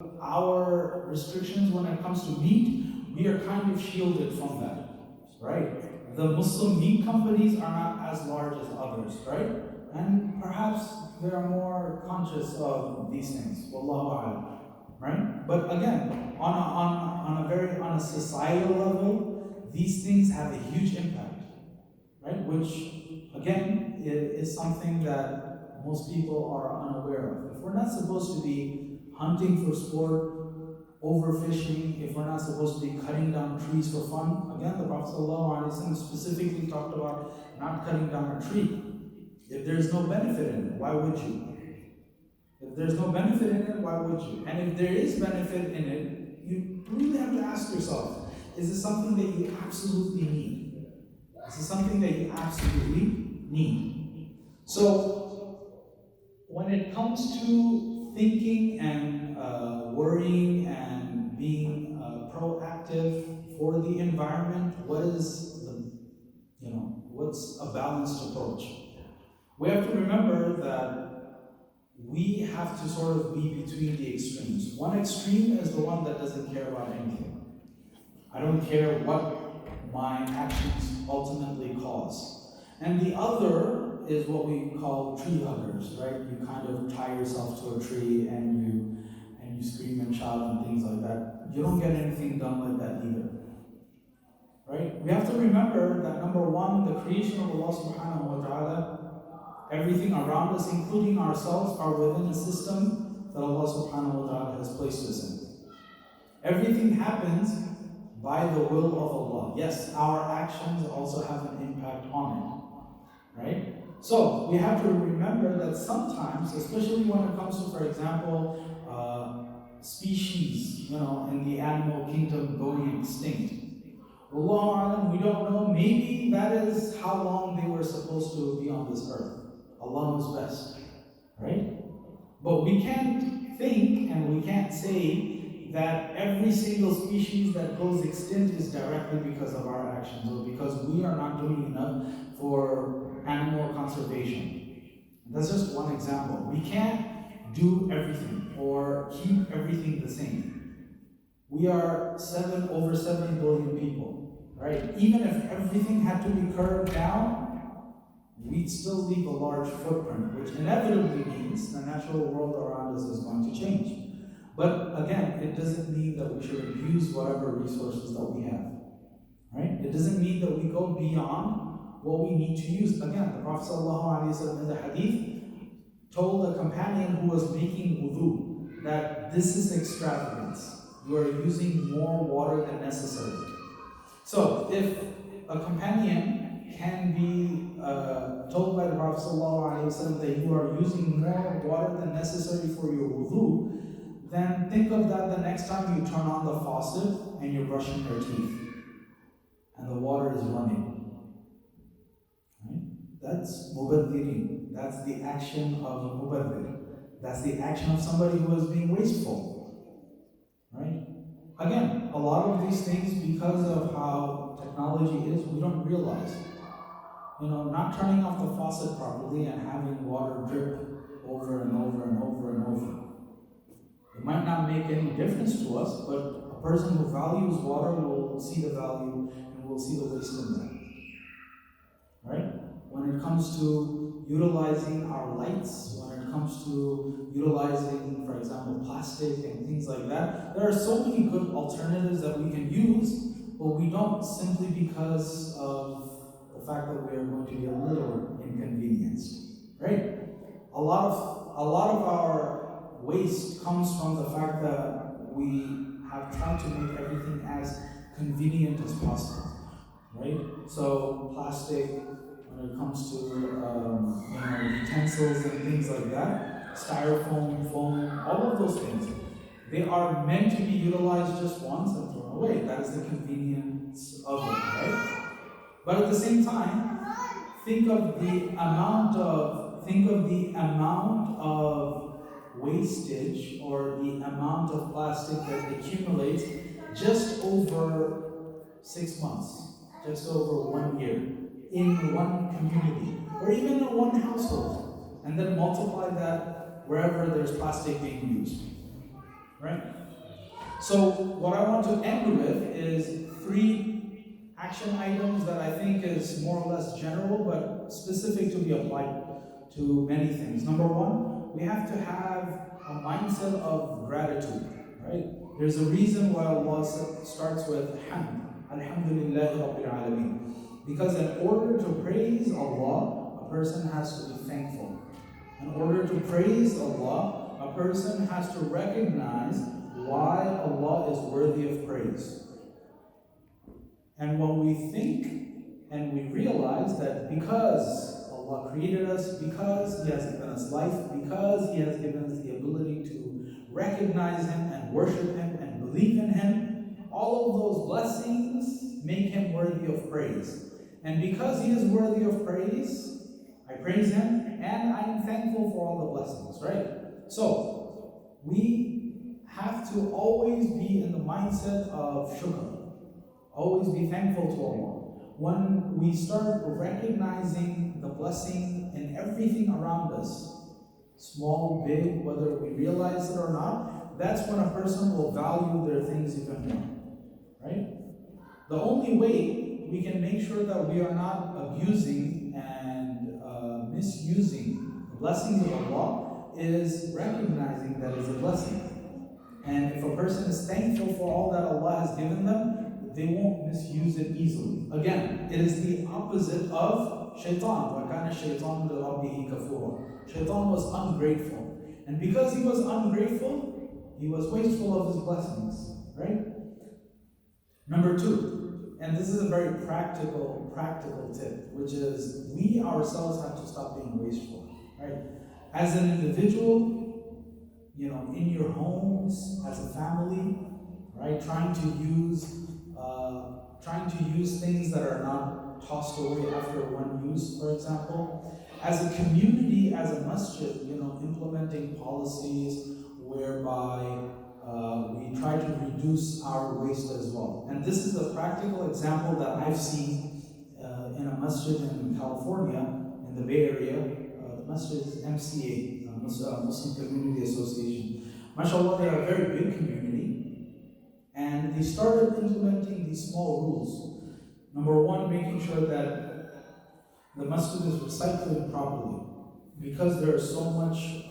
our restrictions when it comes to meat, we are kind of shielded from that, right? The Muslim meat companies are not as large as others, right? And perhaps they are more conscious of these things. Wallahu a'lam, right? But again, on a societal level, these things have a huge impact, right? Which again is something that most people are unaware of. If we're not supposed to be hunting for sport, overfishing, if we're not supposed to be cutting down trees for fun, again, the Prophet ﷺ specifically talked about not cutting down a tree. If there's no benefit in it, why would you? If there's no benefit in it, why would you? And if there is benefit in it, you really have to ask yourself, is this something that you absolutely need? Is this something that you absolutely need? So, when it comes to thinking and worrying and being proactive for the environment, what's a balanced approach? We have to remember that we have to sort of be between the extremes. One extreme is the one that doesn't care about anything. I don't care what my actions ultimately cause. And the other is what we call tree huggers, right? You kind of tie yourself to a tree and you scream and shout and things like that. You don't get anything done like that either. Right? We have to remember that number one, the creation of Allah subhanahu wa ta'ala, everything around us, including ourselves, are within a system that Allah subhanahu wa ta'ala has placed us in. Everything happens by the will of Allah. Yes, our actions also have an impact on it. Right? So, we have to remember that sometimes, especially when it comes to, for example, species, in the animal kingdom going extinct. Wallahu a'lam, we don't know. Maybe that is how long they were supposed to be on this earth. Allah knows best, right? But we can't think and we can't say that every single species that goes extinct is directly because of our actions or because we are not doing enough for animal conservation. That's just one example. We can't do everything or keep everything the same. We are over 7 billion people, right? Even if everything had to be curbed down, we'd still leave a large footprint, which inevitably means the natural world around us is going to change. But again, it doesn't mean that we should abuse whatever resources that we have, right? It doesn't mean that we go beyond what we need to use. Again, the Prophet ﷺ in the hadith told a companion who was making wudu that this is extravagance. You are using more water than necessary. So, if a companion can be told by the Prophet ﷺ that you are using more water than necessary for your wudu, then think of that the next time you turn on the faucet and you're brushing your teeth and the water is running. Right? That's mubaddirin. That's the action of a mubaddir. That's the action of somebody who is being wasteful. Right? Again, a lot of these things, because of how technology is, we don't realize. Not turning off the faucet properly and having water drip over and over and over and over. It might not make any difference to us, but a person who values water will see the value and will see the waste in that. Right? When it comes to utilizing our lights, when it comes to utilizing, for example, plastic and things like that, there are so many good alternatives that we can use, but we don't simply because of the fact that we are going to be a little inconvenienced. Right? A lot of our waste comes from the fact that we have tried to make everything as convenient as possible. Right? So plastic, when it comes to utensils and things like that, styrofoam, foam, all of those things, they are meant to be utilized just once and thrown away. That is the convenience of it, right? But at the same time, think of the amount of wastage or the amount of plastic that accumulates just over 6 months, just over 1 year, in one community, or even in one household, and then multiply that wherever there's plastic being used. right? So what I want to end with is 3 action items that I think is more or less general, but specific to be applied to many things. Number 1, we have to have a mindset of gratitude, right? There's a reason why Allah starts with hamd, alhamdulillahi rabbil alameen. Because in order to praise Allah, a person has to be thankful. In order to praise Allah, a person has to recognize why Allah is worthy of praise. And when we think and we realize that because Allah created us, because He has given us life, because He has given us the ability to recognize Him and worship Him and believe in Him, all of those blessings make Him worthy of praise. And because He is worthy of praise, I praise Him and I am thankful for all the blessings, right? So, we have to always be in the mindset of shukr. Always be thankful to Allah. When we start recognizing the blessing in everything around us, small, big, whether we realize it or not, that's when a person will value their things even more, right? The only way we can make sure that we are not abusing and misusing the blessings of Allah is recognizing that it's a blessing. And if a person is thankful for all that Allah has given them, they won't misuse it easily. Again, it is the opposite of shaitan. وَكَانَ الشَّيْطَانُ لِرَبِّهِ كَفُورًا. Shaitan was ungrateful. And because he was ungrateful, he was wasteful of his blessings. Right? Number 2, and this is a very practical tip, which is we ourselves have to stop being wasteful. Right? As an individual, in your homes, as a family, right, trying to use things that are not tossed away after one use, for example. As a community, as a masjid, implementing policies whereby we try to reduce our waste as well. And this is a practical example that I've seen in a masjid in California, in the Bay Area. The masjid is MCA, Muslim Community Association. MashaAllah, they are a very big community. And they started implementing these small rules. Number 1, making sure that the masjid is recycling properly. Because there is so much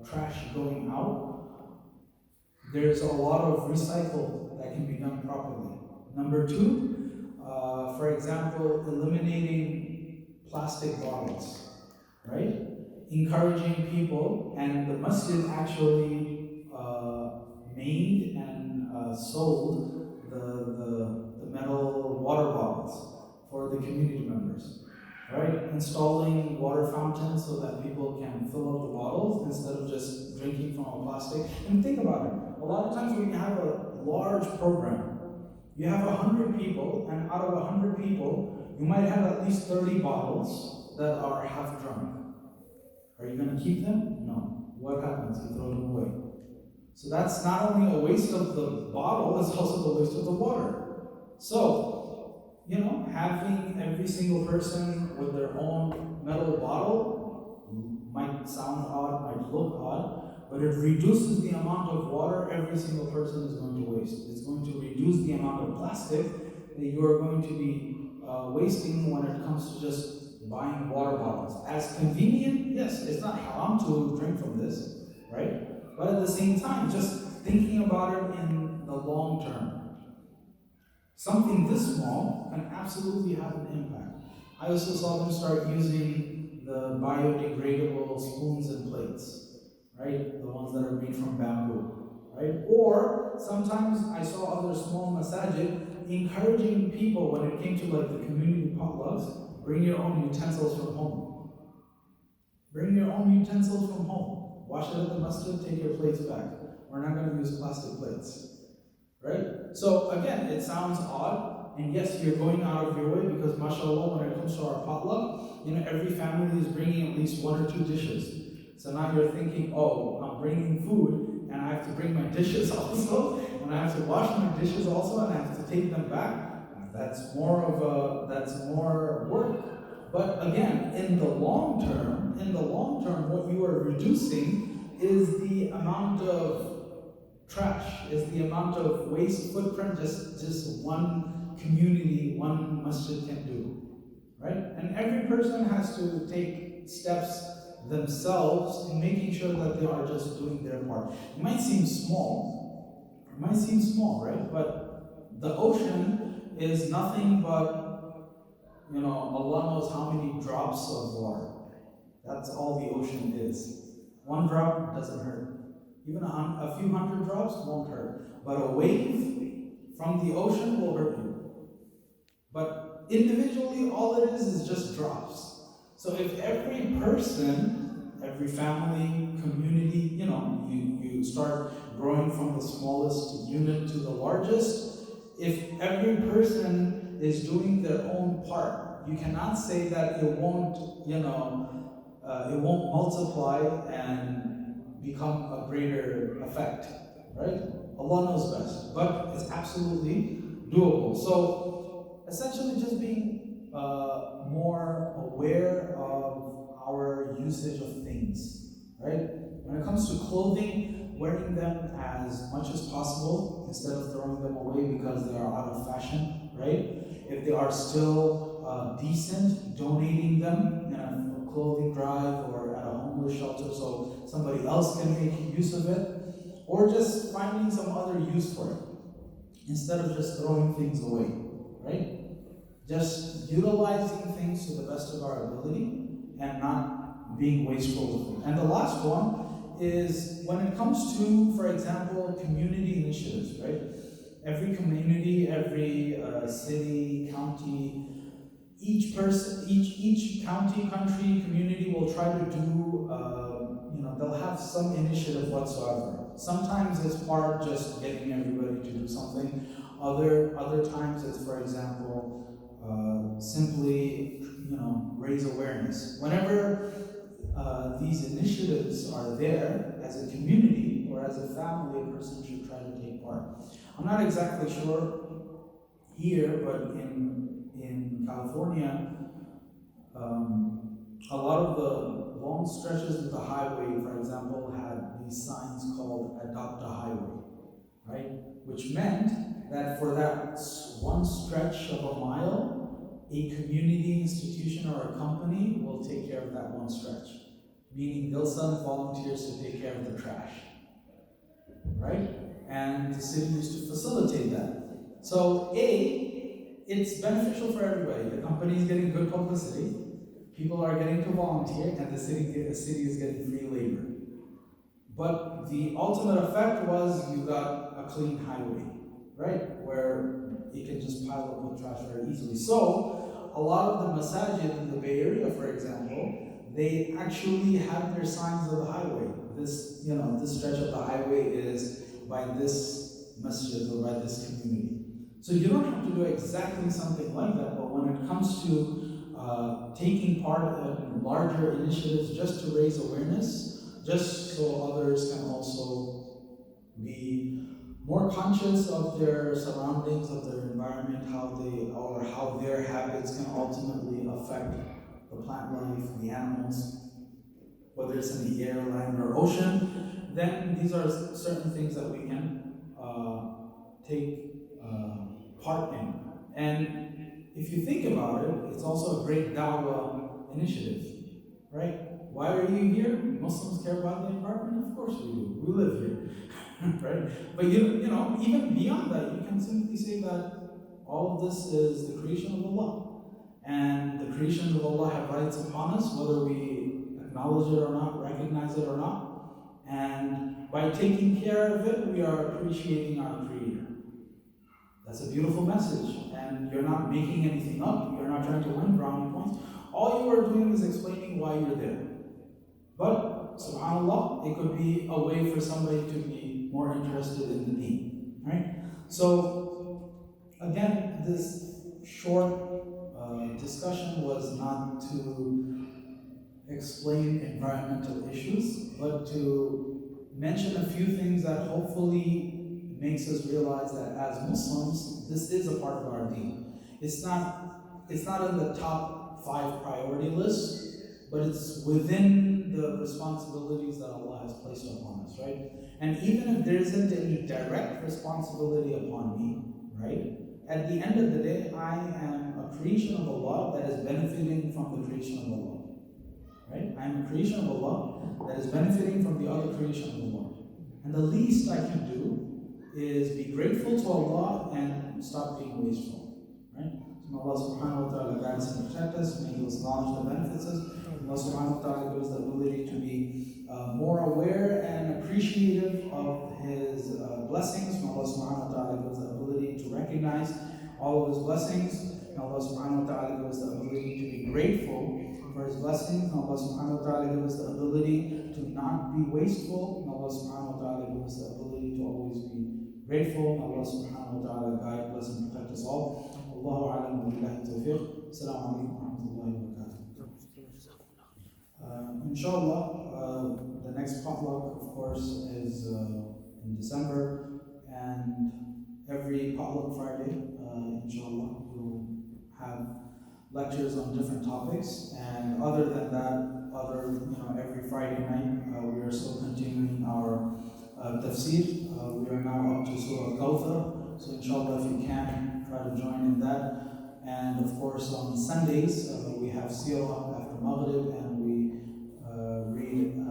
trash going out, there's a lot of recycle that can be done properly. Number 2, for example, eliminating plastic bottles, right? Encouraging people, and the masjid actually made and sold the metal water bottles for the community members, right? Installing water fountains so that people can fill up the bottles instead of just drinking from a plastic. And think about it. A lot of times when you have a large program, you have 100 people, and out of 100 people, you might have at least 30 bottles that are half drunk. Are you going to keep them? No. What happens? You throw them away. So that's not only a waste of the bottle, it's also the waste of the water. So, having every single person with their own metal bottle might sound odd, might look odd, but it reduces the amount of water every single person is going to waste. It's going to reduce the amount of plastic that you are going to be wasting when it comes to just buying water bottles. As convenient, yes, it's not haram to drink from this, right? But at the same time, just thinking about it in the long term, something this small can absolutely have an impact. I also saw them start using the biodegradable spoons and plates, right? The ones that are made from bamboo, right? Or sometimes I saw other small masajid encouraging people when it came to like the community potlucks, bring your own utensils from home. Bring your own utensils from home. Wash it at the masjid, take your plates back. We're not going to use plastic plates. Right? So again, it sounds odd, and yes, you're going out of your way because mashallah, when it comes to our potluck, every family is bringing at least 1 or 2 dishes. So now you're thinking, oh, I'm bringing food, and I have to bring my dishes also, and I have to wash my dishes also, and I have to take them back. That's more work. But again, in the long term, what you are reducing is the amount of trash is the amount of waste footprint just one community, one masjid can do, right? And every person has to take steps themselves in making sure that they are just doing their part. It might seem small, right? But the ocean is nothing but, Allah knows how many drops of water. That's all the ocean is. One drop doesn't hurt. Even a few hundred drops won't hurt. But a wave from the ocean will hurt you. But individually, all it is just drops. So if every person, every family, community, you start growing from the smallest unit to the largest, if every person is doing their own part, you cannot say that it won't multiply and become a greater effect, right? Allah knows best, but it's absolutely doable. So essentially just being more aware of our usage of things, right? When it comes to clothing, wearing them as much as possible instead of throwing them away because they are out of fashion, right? If they are still decent, donating them in a clothing drive or at a homeless shelter so somebody else can make use of it, or just finding some other use for it instead of just throwing things away, right? Just utilizing things to the best of our ability and not being wasteful with it. And the last one is when it comes to, for example, community initiatives, right? Every community, every city, county, each person, each county, country, community will try to do, they'll have some initiative whatsoever. Sometimes it's part just getting everybody to do something. Other times it's, for example, simply, raise awareness. Whenever these initiatives are there, as a community or as a family, a person should try to take part. I'm not exactly sure here, but in California, a lot of the long stretches of the highway, for example, had these signs called Adopt a Highway, right? Which meant that for that one stretch of a mile, a community institution or a company will take care of that one stretch. Meaning they'll send volunteers to take care of the trash, right? And the city used to facilitate that. So it's beneficial for everybody. The company is getting good publicity, people are getting to volunteer, and the city is getting free labor. But the ultimate effect was you got a clean highway, right? Where it can just pile up with trash very easily. So a lot of the masajid in the Bay Area, for example, they actually have their signs of the highway. This stretch of the highway is by this masjid or by this community. So you don't have to do exactly something like that, but when it comes to taking part in larger initiatives just to raise awareness, just so others can also be more conscious of their surroundings, of their environment, how their habits can ultimately affect the plant life, the animals, whether it's in the air, land, or ocean, then these are certain things that we can take part in. And if you think about it, it's also a great da'wah initiative, right? Why are you here? Muslims care about the environment? Of course we do. We live here, right? But even beyond that, you can simply say that all of this is the creation of Allah. And the creation of Allah have rights upon us, whether we acknowledge it or not, recognize it or not. And by taking care of it, we are appreciating our Creator. That's a beautiful message. And you're not making anything up. You're not trying to win brownie points. All you are doing is explaining why you're there. But, subhanAllah, it could be a way for somebody to be more interested in the deen. Right? So, again, this short discussion was not to explain environmental issues, but to mention a few things that hopefully makes us realize that as Muslims, this is a part of our deen. It's not in the top 5 priority list, but it's within the responsibilities that Allah has placed upon us, right? And even if there isn't any direct responsibility upon me, right? At the end of the day, I am a creation of Allah that is benefiting from the creation of Allah, right? I am a creation of Allah that is benefiting from the other creation of Allah. And the least I can do is be grateful to Allah and stop being wasteful, right? So Allah subhanahu wa ta'ala guide us and protect us, may He acknowledge the benefits of us. Allah subhanahu wa ta'ala gives us the ability to be more aware and appreciative of His blessings. And Allah subhanahu wa ta'ala gives the ability to recognize all of His blessings. And Allah subhanahu wa ta'ala gives the ability to be grateful for His blessings. And Allah subhanahu wa ta'ala gives the ability to not be wasteful. And Allah subhanahu wa ta'ala gives the ability to always be grateful. And Allah subhanahu wa ta'ala guide, bless, and protect us all. Allahu a'lam wa billahi tawfiq. Assalamu alaikum wa rahmatullahi wa barakatuh. Inshallah, the next potluck, of course, is in December, and every potluck Friday, inshallah, we'll have lectures on different topics. And other than that, every Friday night, we are still continuing our tafsir. We are now up to Surah Al-Kawthar, so inshallah, if you can, try to join in that. And of course, on Sundays, we have Sirah after Maghrib, and we read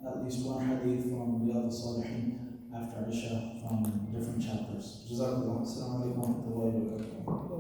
at least one hadith from Riyadh al-Salihin after Isha from different chapters. Jazakallah. Assalamu alaikum wa rahmatullahi wa barakatuh.